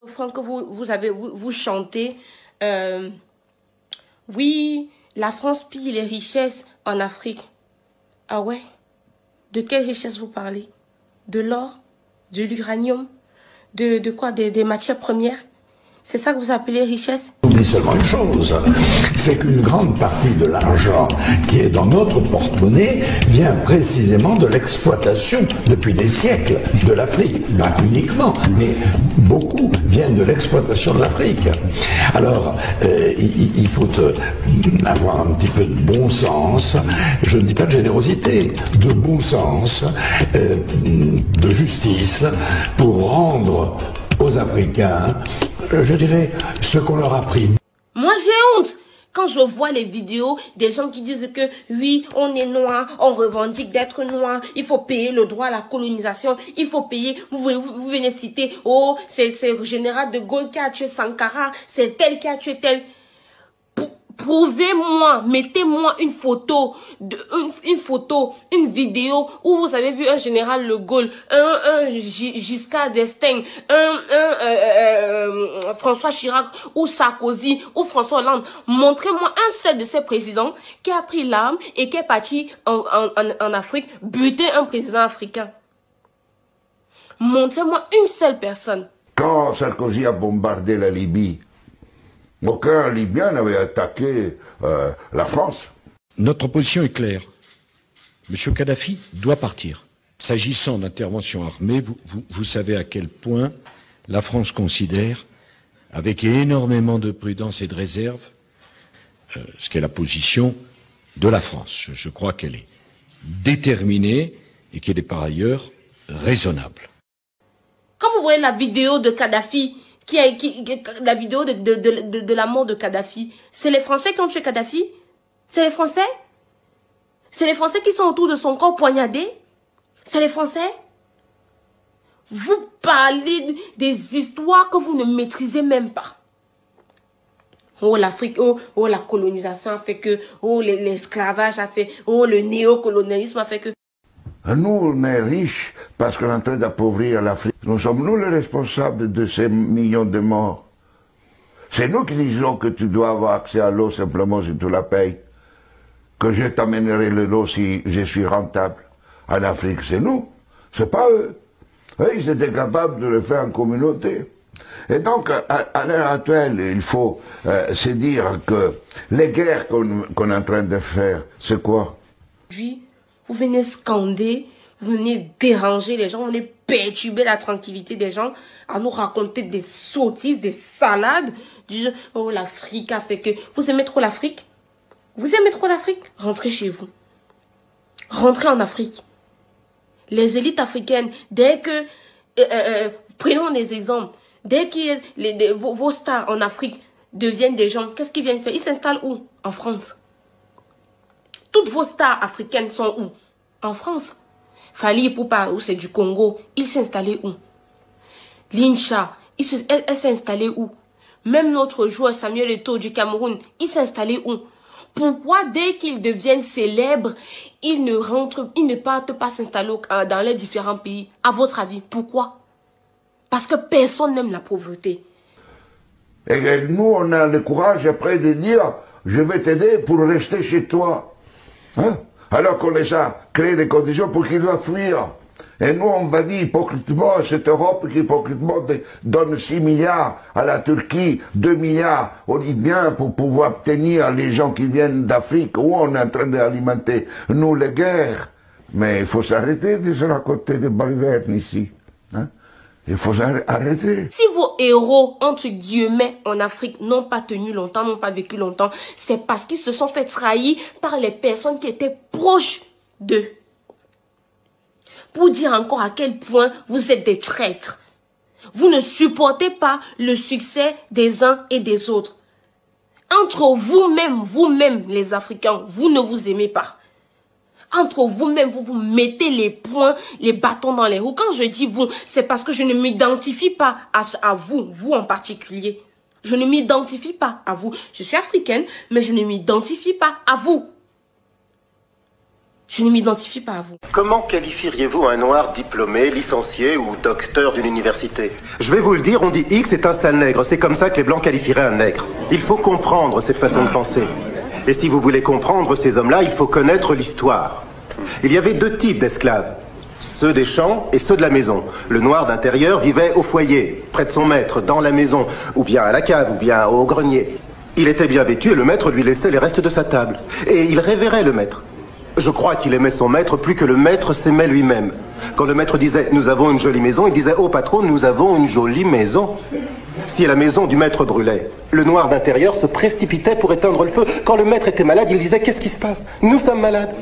Franck, vous chantez, oui, la France pille les richesses en Afrique. Ah ouais? De quelle richesse vous parlez? De l'or? De l'uranium? De quoi? Des matières premières? C'est ça que vous appelez richesse? Oublie seulement une chose, c'est qu'une grande partie de l'argent qui est dans notre porte-monnaie vient précisément de l'exploitation depuis des siècles de l'Afrique. Pas uniquement, mais beaucoup viennent de l'exploitation de l'Afrique. Alors, il faut avoir un petit peu de bon sens, je ne dis pas de générosité, de bon sens, de justice, pour rendre aux Africains, je dirais, ce qu'on leur a pris. Moi, j'ai honte quand je vois les vidéos des gens qui disent que oui, on est noir, on revendique d'être noir, il faut payer le droit à la colonisation, il faut payer, vous venez citer, oh, c'est le général de Gaulle qui a tué Sankara, c'est tel qui a tué tel. Prouvez-moi, mettez-moi une photo, une vidéo où vous avez vu un général de Gaulle, un Giscard d'Estaing, François Chirac ou Sarkozy ou François Hollande. Montrez-moi un seul de ces présidents qui a pris l'arme et qui est parti en Afrique buter un président africain. Montrez-moi une seule personne. Quand Sarkozy a bombardé la Libye, aucun Libyen n'avait attaqué la France. Notre position est claire. M. Kadhafi doit partir. S'agissant d'intervention armée, vous savez à quel point la France considère, avec énormément de prudence et de réserve, ce qu'est la position de la France. Je crois qu'elle est déterminée et qu'elle est par ailleurs raisonnable. Quand vous voyez la vidéo de Kadhafi, la vidéo de la mort de Kadhafi, c'est les Français qui ont tué Kadhafi? C'est les Français? C'est les Français qui sont autour de son corps poignardés? C'est les Français? Vous parlez des histoires que vous ne maîtrisez même pas. Oh, l'Afrique, oh, la colonisation a fait que, oh, l'esclavage a fait, oh, le néocolonialisme a fait que. Nous, on est riches parce qu'on est en train d'appauvrir l'Afrique. Nous sommes nous les responsables de ces millions de morts. C'est nous qui disons que tu dois avoir accès à l'eau simplement si tu la payes. Que je t'amènerai l'eau si je suis rentable. En Afrique, c'est nous. C'est pas eux. Eux, ils étaient capables de le faire en communauté. Et donc, à l'heure actuelle, il faut se dire que les guerres qu'on est en train de faire, c'est quoi? Vous venez scander, vous venez déranger les gens, vous venez perturber la tranquillité des gens, à nous raconter des sottises, des salades, du genre, oh, l'Afrique a fait que... Vous aimez trop l'Afrique? Vous aimez trop l'Afrique? Rentrez chez vous. Rentrez en Afrique. Les élites africaines, dès que... prenons des exemples. Dès que vos stars en Afrique deviennent des gens, qu'est-ce qu'ils viennent faire? Ils s'installent où? En France. Toutes vos stars africaines sont où? En France. Fally Ipupa, où c'est du Congo, il s'est installé où? Lincha, elle s'est installée où? Même notre joueur Samuel Eto'o du Cameroun, il s'est installé où? Pourquoi dès qu'ils deviennent célèbres, ils ne partent pas s'installer dans les différents pays? À votre avis, pourquoi? Parce que personne n'aime la pauvreté. Et nous, on a le courage après de dire, je vais t'aider pour rester chez toi. Hein? Alors qu'on les a créé des conditions pour qu'ils doivent fuir. Et nous, on va dire hypocritement à cette Europe qui hypocritement donne 6 milliards à la Turquie, 2 milliards aux Libyens pour pouvoir tenir les gens qui viennent d'Afrique, où on est en train d'alimenter, nous, les guerres. Mais il faut s'arrêter de se raconter des balivernes ici. Hein? Il faut arrêter. Si vos héros, entre guillemets, en Afrique, n'ont pas tenu longtemps, n'ont pas vécu longtemps, c'est parce qu'ils se sont fait trahir par les personnes qui étaient proches d'eux. Pour dire encore à quel point vous êtes des traîtres. Vous ne supportez pas le succès des uns et des autres. Entre vous-même, les Africains, vous ne vous aimez pas. Entre vous-même, vous vous mettez les poings, les bâtons dans les roues. Quand je dis vous, c'est parce que je ne m'identifie pas à vous, vous en particulier. Je ne m'identifie pas à vous. Je suis africaine, mais je ne m'identifie pas à vous. Je ne m'identifie pas à vous. Comment qualifieriez-vous un noir diplômé, licencié ou docteur d'une université? Je vais vous le dire, on dit X est un sale nègre. C'est comme ça que les blancs qualifieraient un nègre. Il faut comprendre cette façon de penser. Et si vous voulez comprendre ces hommes-là, il faut connaître l'histoire. Il y avait deux types d'esclaves. Ceux des champs et ceux de la maison. Le noir d'intérieur vivait au foyer, près de son maître, dans la maison, ou bien à la cave, ou bien au grenier. Il était bien vêtu et le maître lui laissait les restes de sa table. Et il révérait le maître. Je crois qu'il aimait son maître plus que le maître s'aimait lui-même. Quand le maître disait « nous avons une jolie maison », il disait « oh patron, nous avons une jolie maison ». Si la maison du maître brûlait, le noir d'intérieur se précipitait pour éteindre le feu. Quand le maître était malade, il disait « qu'est-ce qui se passe? Nous sommes malades. »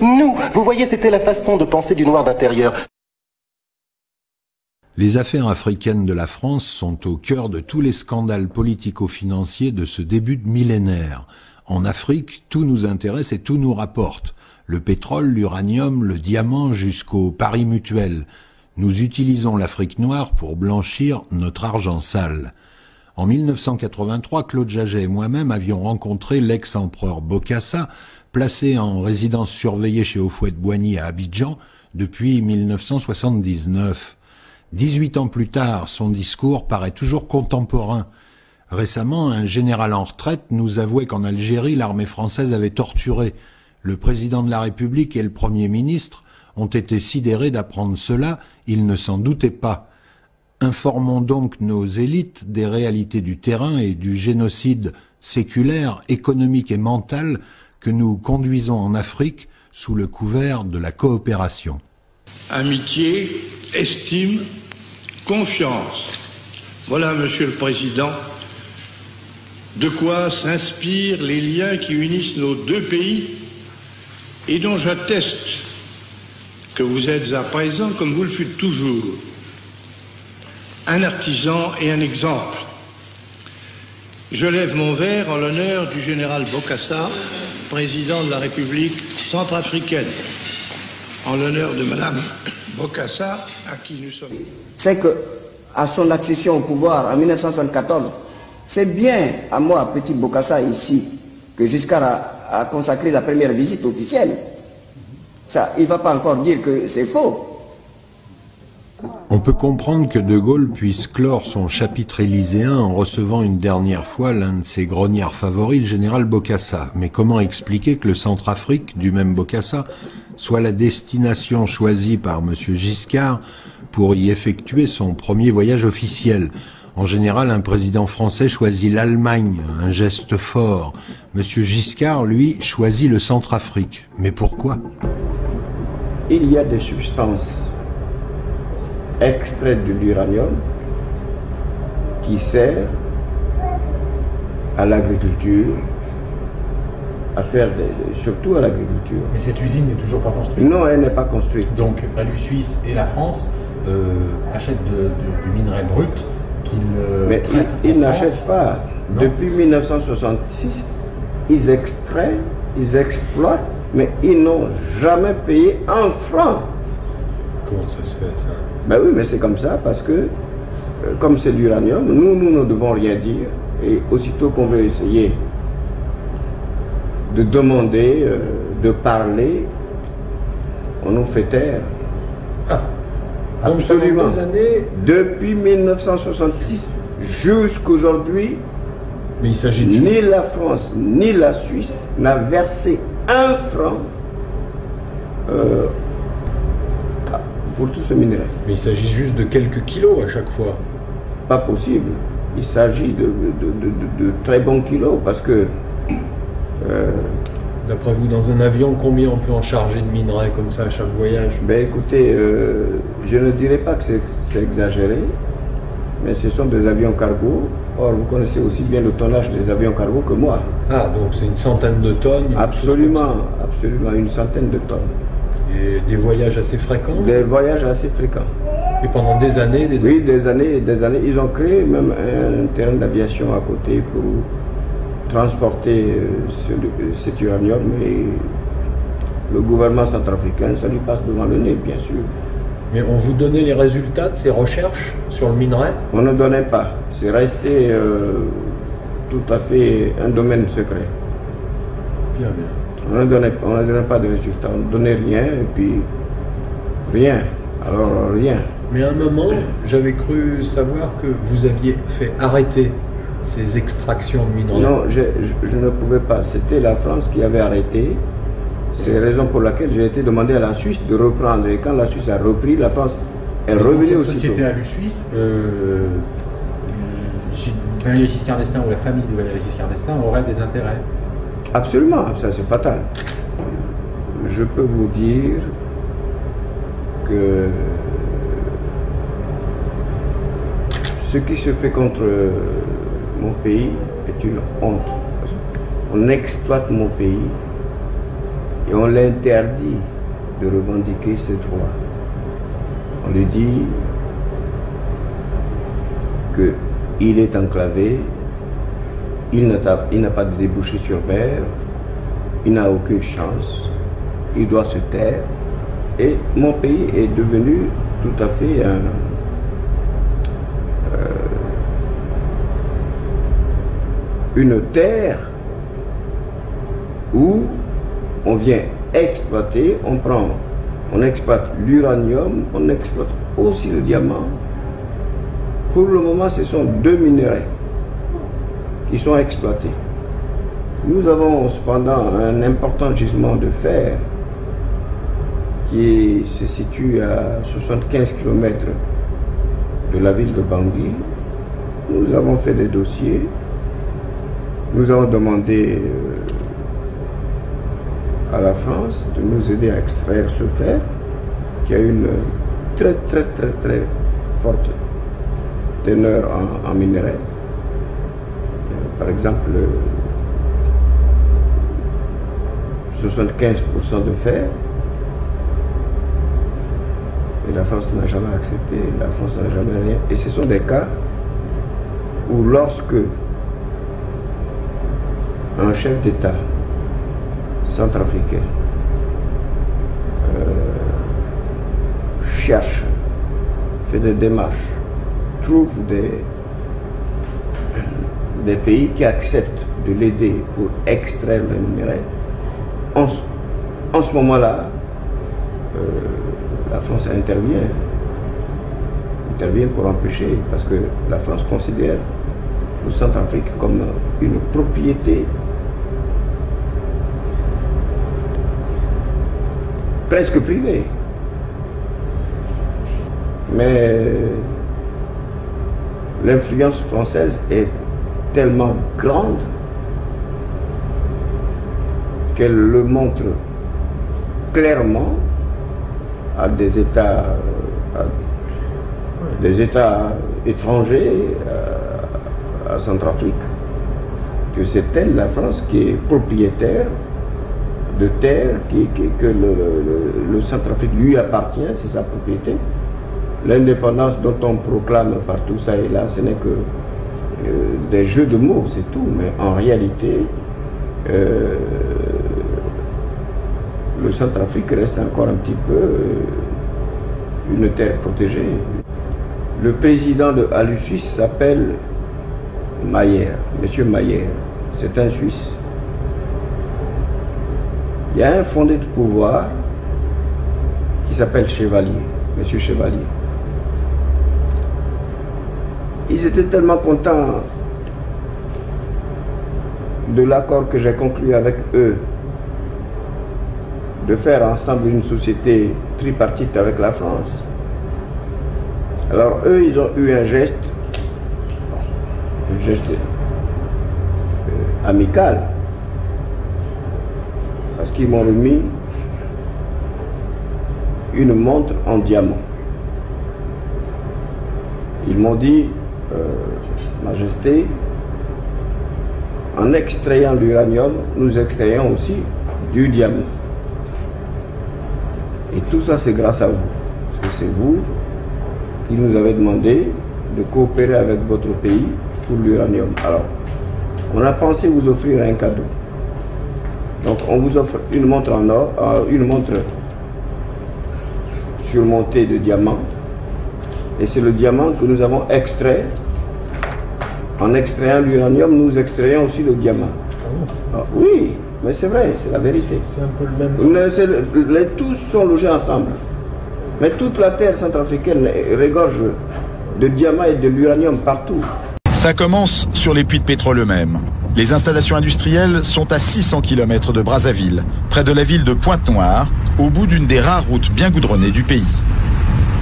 Nous, vous voyez, c'était la façon de penser du noir d'intérieur. Les affaires africaines de la France sont au cœur de tous les scandales politico-financiers de ce début de millénaire. En Afrique, tout nous intéresse et tout nous rapporte. Le pétrole, l'uranium, le diamant jusqu'au pari mutuel. Nous utilisons l'Afrique noire pour blanchir notre argent sale. En 1983, Claude Jaget et moi-même avions rencontré l'ex-empereur Bokassa, placé en résidence surveillée chez Houphouët-Boigny à Abidjan depuis 1979. 18 ans plus tard, son discours paraît toujours contemporain. Récemment, un général en retraite nous avouait qu'en Algérie, l'armée française avait torturé. Le président de la République et le Premier ministre ont été sidérés d'apprendre cela, ils ne s'en doutaient pas. Informons donc nos élites des réalités du terrain et du génocide séculaire, économique et mental que nous conduisons en Afrique sous le couvert de la coopération. Amitié, estime, confiance. Voilà, Monsieur le Président, de quoi s'inspirent les liens qui unissent nos deux pays et dont j'atteste que vous êtes à présent, comme vous le fûtes toujours, un artisan et un exemple. Je lève mon verre en l'honneur du général Bokassa, président de la République centrafricaine, en l'honneur de Madame Bokassa, à qui nous sommes. C'est que, à son accession au pouvoir en 1974, c'est bien à moi, petit Bokassa ici, que Giscard a consacré la première visite officielle. Ça, il ne va pas encore dire que c'est faux. On peut comprendre que De Gaulle puisse clore son chapitre élyséen en recevant une dernière fois l'un de ses grognards favoris, le général Bokassa. Mais comment expliquer que le Centrafrique, du même Bokassa, soit la destination choisie par M. Giscard pour y effectuer son premier voyage officiel? En général, un président français choisit l'Allemagne, un geste fort. M. Giscard, lui, choisit le Centrafrique. Mais pourquoi? Il y a des substances extraites de l'uranium qui servent à l'agriculture, à faire surtout à l'agriculture. Mais cette usine n'est toujours pas construite? Non, elle n'est pas construite. Donc Balu Suisse et la France achètent du minerai brut qu'ils mais ils n'achètent pas. Non. Depuis 1966, ils extraient, ils exploitent, mais ils n'ont jamais payé un franc. Comment ça se fait, ça? Ben oui, mais c'est comme ça, parce que, comme c'est l'uranium, nous ne devons rien dire. Et aussitôt qu'on veut essayer de demander, de parler, on nous fait taire. Ah. Absolument. Des années... Depuis 1966 jusqu'aujourd'hui, mais il s'agit de ni la France ni la Suisse n'a versé un franc pour tout ce minerai. Mais il s'agit juste de quelques kilos à chaque fois. Pas possible. Il s'agit de très bons kilos parce que... D'après vous, dans un avion, combien on peut en charger de minerais comme ça à chaque voyage? Ben écoutez, je ne dirais pas que c'est exagéré, mais ce sont des avions cargo. Or, vous connaissez aussi bien le tonnage des avions cargo que moi. Ah, donc c'est une centaine de tonnes? Absolument, absolument, une centaine de tonnes. Et des voyages assez fréquents? Des voyages assez fréquents. Et pendant des années, Oui, des années, des années. Ils ont créé même un terrain d'aviation à côté pour transporter cet uranium, et le gouvernement centrafricain, ça lui passe devant le nez, bien sûr. Mais on vous donnait les résultats de ces recherches sur le minerai? On ne donnait pas. C'est resté tout à fait un domaine secret. Bien, bien. On ne donnait pas de résultats, on ne donnait rien et puis rien. Alors rien. Mais à un moment, j'avais cru savoir que vous aviez fait arrêter ces extractions de minerais. Non, je ne pouvais pas. C'était la France qui avait arrêté. C'est la raison pour laquelle j'ai été demandé à la Suisse de reprendre. Et quand la Suisse a repris, la France est revenue aussi. Cette société à l'U-Suisse, Valéry Giscard d'Estaing ou la famille de Valéry Giscard d'Estaing aurait des intérêts. Absolument, ça c'est fatal. Je peux vous dire que ce qui se fait contre mon pays est une honte. On exploite mon pays et on l'interdit de revendiquer ses droits. On lui dit qu'il est enclavé, il n'a pas de débouché sur mer, il n'a aucune chance, il doit se taire. Et mon pays est devenu tout à fait une terre où on vient exploiter, on exploite l'uranium, on exploite aussi le diamant. Pour le moment, ce sont deux minerais qui sont exploités. Nous avons cependant un important gisement de fer qui se situe à 75 km de la ville de Bangui. Nous avons fait des dossiers. Nous avons demandé à la France de nous aider à extraire ce fer qui a une très forte teneur en minerais. Par exemple, 75% de fer. Et la France n'a jamais accepté, la France n'a jamais rien. Et ce sont des cas où lorsque un chef d'État centrafricain cherche, fait des démarches, trouve des pays qui acceptent de l'aider pour extraire le minerai, en ce moment-là, la France intervient pour empêcher, parce que la France considère le Centrafrique comme une propriété presque privée. Mais l'influence française est tellement grande qu'elle le montre clairement à des États étrangers à Centrafrique, que c'est elle, la France, qui est propriétaire de terres, que le Centrafrique lui appartient, c'est sa propriété. L'indépendance dont on proclame partout ça et là, ce n'est que des jeux de mots, c'est tout, mais en réalité, le Centrafrique reste encore un petit peu une terre protégée. Le président de l'U-Suisse s'appelle Mayer, Monsieur Mayer, c'est un Suisse. Il y a un fondé de pouvoir qui s'appelle Chevalier, Monsieur Chevalier. Ils étaient tellement contents de l'accord que j'ai conclu avec eux de faire ensemble une société tripartite avec la France. Alors eux, ils ont eu un geste amical, parce qu'ils m'ont remis une montre en diamant. Ils m'ont dit, Majesté, en extrayant l'uranium, nous extrayons aussi du diamant. Et tout ça, c'est grâce à vous. Parce que c'est vous qui nous avez demandé de coopérer avec votre pays pour l'uranium. Alors, on a pensé vous offrir un cadeau. Donc, on vous offre une montre en or, une montre surmontée de diamants. Et c'est le diamant que nous avons extrait. En extrayant l'uranium, nous extrayons aussi le diamant. Ah, oui, Mais c'est vrai, c'est la vérité. C'est un peu le même. Tous sont logés ensemble. Mais toute la terre centrafricaine regorge de diamants et de l'uranium partout. Ça commence sur les puits de pétrole eux-mêmes. Les installations industrielles sont à 600 km de Brazzaville, près de la ville de Pointe-Noire, au bout d'une des rares routes bien goudronnées du pays.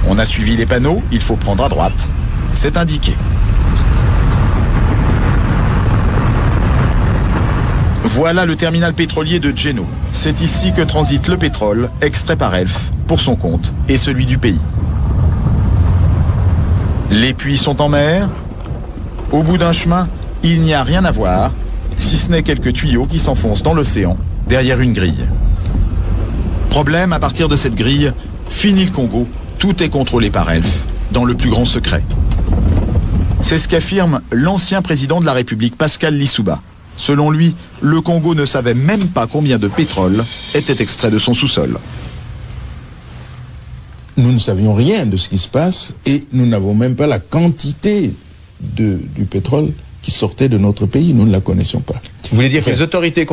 On a suivi les panneaux, il faut prendre à droite. C'est indiqué. Voilà le terminal pétrolier de Djeno. C'est ici que transite le pétrole, extrait par Elf, pour son compte et celui du pays. Les puits sont en mer. Au bout d'un chemin, il n'y a rien à voir, si ce n'est quelques tuyaux qui s'enfoncent dans l'océan, derrière une grille. Problème, à partir de cette grille, fini le Congo, tout est contrôlé par Elf, dans le plus grand secret. C'est ce qu'affirme l'ancien président de la République, Pascal Lissouba. Selon lui, le Congo ne savait même pas combien de pétrole était extrait de son sous-sol. Nous ne savions rien de ce qui se passe et nous n'avons même pas la quantité du pétrole qui sortait de notre pays. Nous ne la connaissions pas. Vous voulez dire que les autorités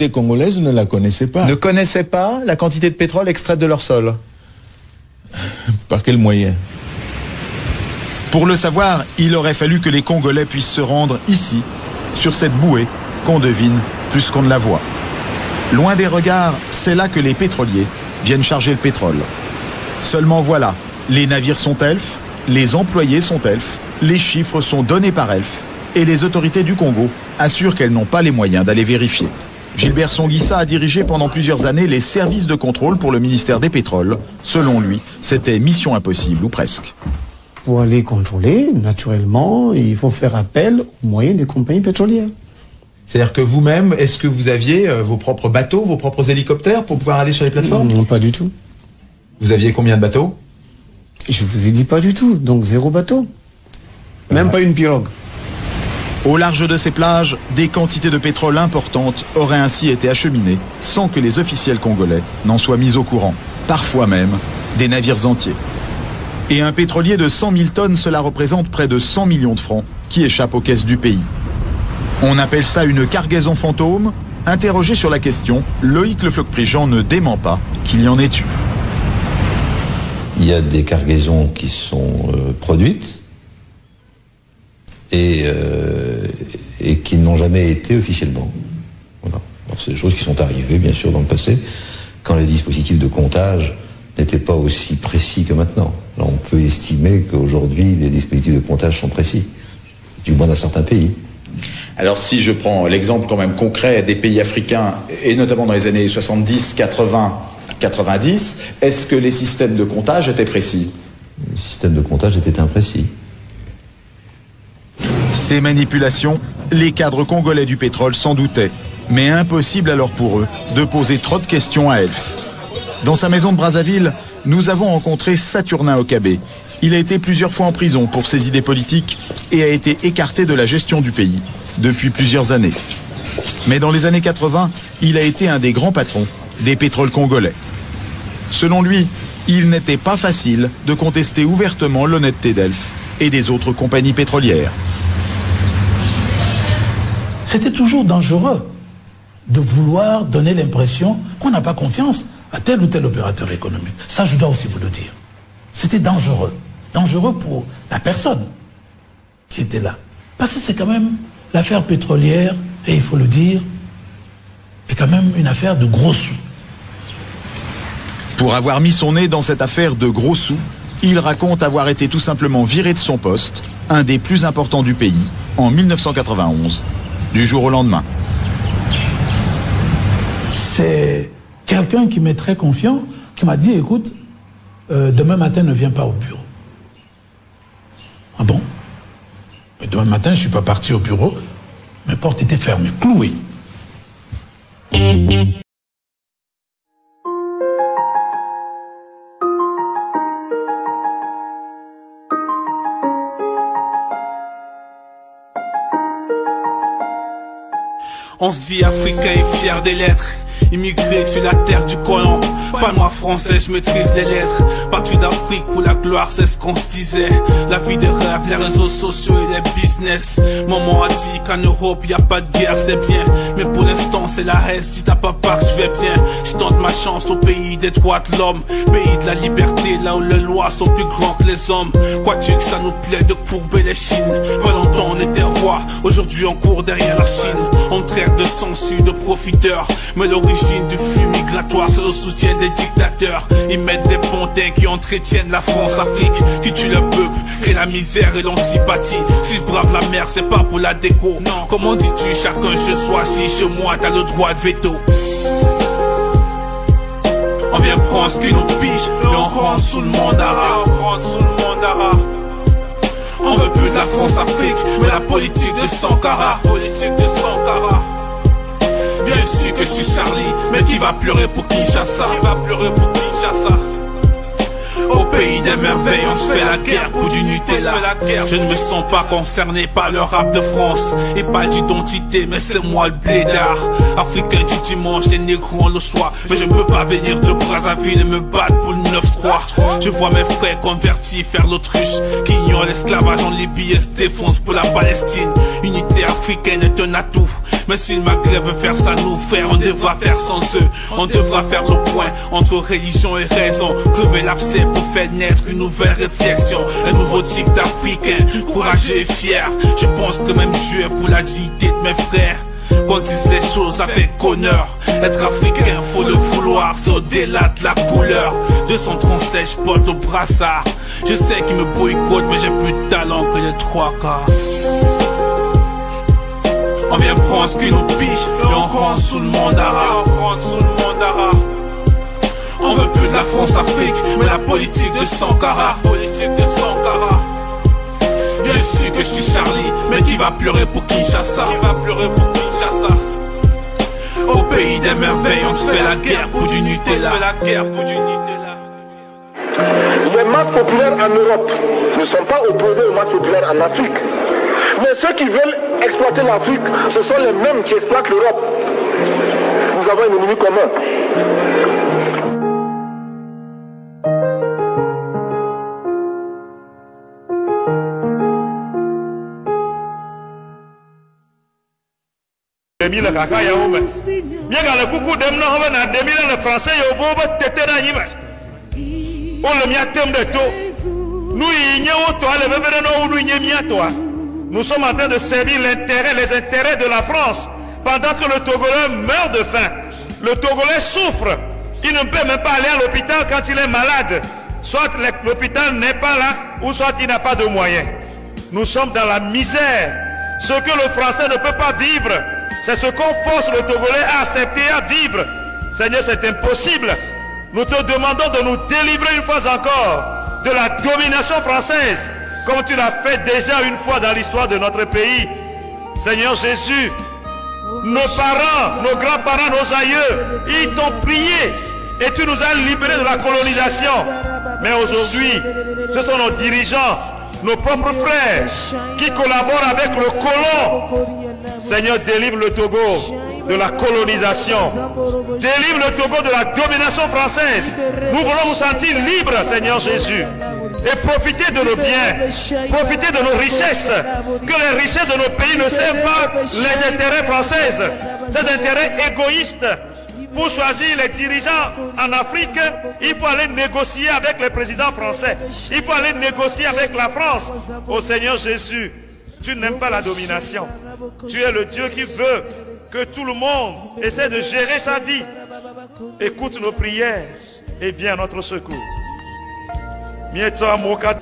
congolaises ne la connaissaient pas. Ne connaissaient pas la quantité de pétrole extraite de leur sol? Par quel moyen? Pour le savoir, il aurait fallu que les Congolais puissent se rendre ici, sur cette bouée qu'on devine plus qu'on ne la voit. Loin des regards, c'est là que les pétroliers viennent charger le pétrole. Seulement voilà, les navires sont Elf, les employés sont Elf, les chiffres sont donnés par Elf, et les autorités du Congo assurent qu'elles n'ont pas les moyens d'aller vérifier. Gilbert Songuissa a dirigé pendant plusieurs années les services de contrôle pour le ministère des Pétroles. Selon lui, c'était mission impossible ou presque. Pour aller contrôler, naturellement, il faut faire appel aux moyens des compagnies pétrolières. C'est-à-dire que vous-même, est-ce que vous aviez vos propres bateaux, vos propres hélicoptères pour pouvoir aller sur les plateformes? Non, pas du tout. Vous aviez combien de bateaux? Je vous ai dit pas du tout, donc 0 bateau. Même pas une pirogue. Au large de ces plages, des quantités de pétrole importantes auraient ainsi été acheminées sans que les officiels congolais n'en soient mis au courant. Parfois même, des navires entiers. Et un pétrolier de 100 000 tonnes, cela représente près de 100 millions de francs qui échappent aux caisses du pays. On appelle ça une cargaison fantôme. Interrogé sur la question, Loïc Le Floch-Prigent ne dément pas qu'il y en ait eu. Il y a des cargaisons qui sont produites et qui n'ont jamais été officiellement. Voilà. Alors c'est des choses qui sont arrivées, bien sûr, dans le passé, quand les dispositifs de comptage n'étaient pas aussi précis que maintenant. Là, on peut estimer qu'aujourd'hui, les dispositifs de comptage sont précis, du moins dans certains pays. Alors si je prends l'exemple quand même concret des pays africains, et notamment dans les années 70, 80, 90, est-ce que les systèmes de comptage étaient précis? Les systèmes de comptage étaient imprécis. Ces manipulations, les cadres congolais du pétrole s'en doutaient, mais impossible alors pour eux de poser trop de questions à Elf. Dans sa maison de Brazzaville, nous avons rencontré Saturnin Okabé. Il a été plusieurs fois en prison pour ses idées politiques et a été écarté de la gestion du pays depuis plusieurs années. Mais dans les années 80, il a été un des grands patrons des pétroles congolais. Selon lui, il n'était pas facile de contester ouvertement l'honnêteté d'Elf et des autres compagnies pétrolières. C'était toujours dangereux de vouloir donner l'impression qu'on n'a pas confiance à tel ou tel opérateur économique. Ça, je dois aussi vous le dire. C'était dangereux. Dangereux pour la personne qui était là. Parce que c'est quand même l'affaire pétrolière, et il faut le dire, est quand même une affaire de gros sous. Pour avoir mis son nez dans cette affaire de gros sous, il raconte avoir été tout simplement viré de son poste, un des plus importants du pays, en 1991, du jour au lendemain. C'est quelqu'un qui m'est très confiant, qui m'a dit, écoute, demain matin ne viens pas au bureau. Ah bon? Mais demain matin, je ne suis pas parti au bureau, mes portes étaient fermées, clouées. On se dit africain et fier des lettres. Immigré sur la terre du colon. Pas noir français, je maîtrise les lettres. Patrie parti d'Afrique pour la gloire, c'est ce qu'on se disait. La vie des rêves, les réseaux sociaux et les business. Maman a dit qu'en Europe y a pas de guerre, c'est bien. Mais pour l'instant c'est la haine, si t'as pas peur je vais bien. Je tente ma chance au pays des droits de l'homme, pays de la liberté, là où les lois sont plus grandes que les hommes. Crois-tu que ça nous plaît de courber les chines? Pendant longtemps on était rois, aujourd'hui on court derrière la Chine. On traite de sensu, de profiteurs, mais l'origine du flux migratoire c'est le soutien des dictateurs. Ils mettent des pontins qui entretiennent la France-Afrique, qui tuent le peuple, créent la misère et l'antipathie. Si je brave la mer c'est pas pour la déco, non. Comment dis-tu chacun chez soi, si chez moi t'as le droit de veto? On vient prendre ce qui nous pique et on rentre sous le mandara. On veut plus de la France-Afrique, mais la politique de Sankara. Bien sûr que je suis Charlie, mais qui va pleurer pour Kinshasa? Au pays des merveilles, on se fait la guerre pour du Nutella. Je ne me sens pas concerné par le rap de France et pas d'identité, mais c'est moi le blédard. Africain du dimanche, les négros ont le choix, mais je ne peux pas venir de Brazzaville et me battre pour le 9-3. Je vois mes frères convertis faire l'autruche, qui ignorent l'esclavage en Libye et se défoncent pour la Palestine. Unité africaine est un atout, mais si le Maghreb veut faire ça nous frère, on devra faire sans eux. On devra faire le point entre religion et raison, crever l'abcès pour faire naître une nouvelle réflexion, un nouveau type d'Africain, courageux et fier. Je pense que même Dieu est pour la dignité de mes frères. Qu'on dise les choses avec honneur. Être africain, faut le vouloir, c'est au-delà de la couleur. 237, je porte le brassard. Je sais qu'ils me boycottent, mais j'ai plus de talent que les trois quarts. On vient prendre ce qui nous pique et on rentre sous le mandara. On veut plus de la France-Afrique, mais la politique de Sankara. Bien sûr que je suis Charlie, mais qui va pleurer pour Kinshasa? Au pays des merveilles, on se fait la guerre pour du Nutella. Les masses populaires en Europe ne sont pas opposées aux masses populaires en Afrique. Mais ceux qui veulent exploiter l'Afrique, ce sont les mêmes qui exploitent l'Europe. Nous avons un ennemi commun. Demila kaka ya ume. Miaga le kuku demna hoba na demila le français yo boba tetera yima. On le miatem de to. Nous y to ale bebere no nous y miato. Nous sommes en train de servir les intérêts de la France pendant que le Togolais meurt de faim. Le Togolais souffre. Il ne peut même pas aller à l'hôpital quand il est malade. Soit l'hôpital n'est pas là, ou soit il n'a pas de moyens. Nous sommes dans la misère. Ce que le Français ne peut pas vivre, c'est ce qu'on force le Togolais à accepter, à vivre. Seigneur, c'est impossible. Nous te demandons de nous délivrer une fois encore de la domination française, comme tu l'as fait déjà une fois dans l'histoire de notre pays. Seigneur Jésus, nos parents, nos grands-parents, nos aïeux, ils t'ont prié et tu nous as libérés de la colonisation. Mais aujourd'hui, ce sont nos dirigeants, nos propres frères qui collaborent avec le colon. Seigneur, délivre le Togo de la colonisation. Délivre le Togo de la domination française. Nous voulons nous sentir libres, Seigneur Jésus. Et profiter de nos biens, profiter de nos richesses. Que les richesses de nos pays ne servent pas les intérêts français, ces intérêts égoïstes. Pour choisir les dirigeants en Afrique, il faut aller négocier avec les présidents français. Il faut aller négocier avec la France. Ô Seigneur Jésus, tu n'aimes pas la domination. Tu es le Dieu qui veut que tout le monde essaie de gérer sa vie. Écoute nos prières et viens à notre secours. Mietza Mokat.